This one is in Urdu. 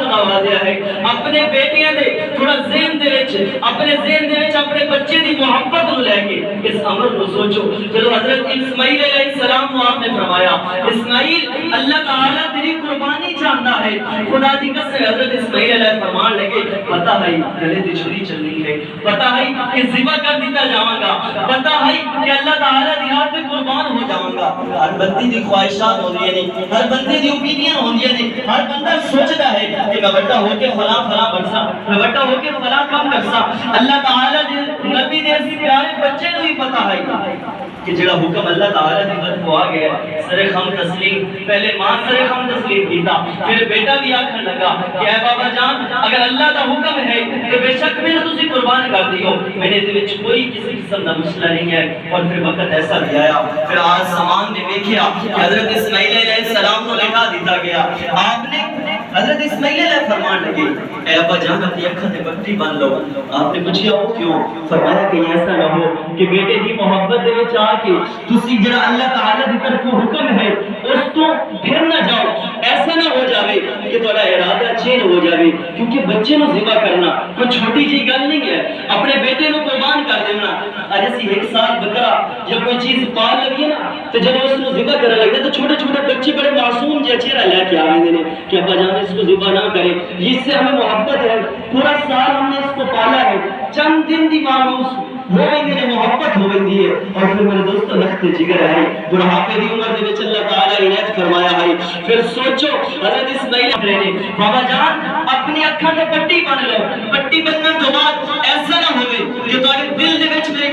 نوازیا ہے اپنے بیٹیاں دے تھوڑا ذہن دے وچ اپنے ذہن دے وچ اپنے بچے دی محبت نو لے کے اس امر کو سوچو جب حضرت اسماعیل علیہ السلام کو آپ نے فرمایا اسماعیل اللہ تعالیٰ تیری قربانی چاہتا ہے خدا دی قسم حضرت اسماعیل علیہ فرمان لگے پتہ ہے گلے دی چھری چلنی ہے پتہ ہے کہ ذبح کر دیتا جاواں گا پتہ ہے کہ اللہ تعالیٰ دی راہ پہ قربان ہو جاواں گا ہر بندے دی خواہشات ہوندیاں نے ہر بندے دی اوپینین ہوندیاں نے ہر بندہ سوچدا ہے کہ میں بڑا ہو کے فلاں فلاں بنسا میں بڑا ہو کے فلاں کام کرسا اللہ تعالیٰ دے نبی دے اس پیارے بچے کو ہی پتہ ہے کہ جڑا حکم اللہ تعالیٰ دی طرف کو آ گیا سر خم تسلیم پہلے ماں سر خم تسلیم کیتا پھر بیٹا بھی آکھن لگا کہ اے بابا جان اگر اللہ دا حکم ہے تو بے شک میں نے تسی قربان کر دیو میں نے دے وچ کوئی کسی قسم دا مسئلہ نہیں ہے اور پھر وقت ایسا بھی آیا پھر آسمان نے دیکھا کہ حضرت اسماعیل علیہ السلام کو لکھا دیتا گیا آپ نے حضرت اسماعیل علیہ فرمان لگے اے ابا جان اپنی اکھاں تے پٹی بن لو آپ نے پوچھا او کیوں فرمایا کہ ایسا نہ ہو کہ بیٹے دی محبت دے وچ آ کے تسی جڑا اللہ تعالیٰ دی طرف حکم ہے اس تو پھر نہ جاؤ ایسا نہ ہو جاوے کہ تہاڈا ارادہ چینج ہو جاوے کیونکہ بچے نو ذبح کرنا کوئی چھوٹی جی گل نہیں ہے اپنے بیٹے نو قربان کر دینا اج اسی ایک سال بکرا یا کوئی چیز پال لگی نا تو جب اس کو ذبح کرنے لگتے تو چھوٹے چھوٹے بچے بڑے معصوم جہاں چہرہ لے کے آئے ہیں کہ ابا جان اس کو ذبح نہ کرے اس سے ہمیں محبت ہے پورا سال ہم نے اس کو پالا ہے چند دن دی مانوس ہوئیں گے محبت ہوئیں گی اور پھر میرے دوستو لخت جگر ہے بڑھاپے دی عمر دے وچ اللہ تعالیٰ عنایت فرمایا ہے پھر سوچو حضرت اسماعیل نے بابا جان اپنی اکھاں تے پٹی بن لو پٹی بننے کے بعد ایسا نہ ہوئے کہ تمہارے دل دے وچ میری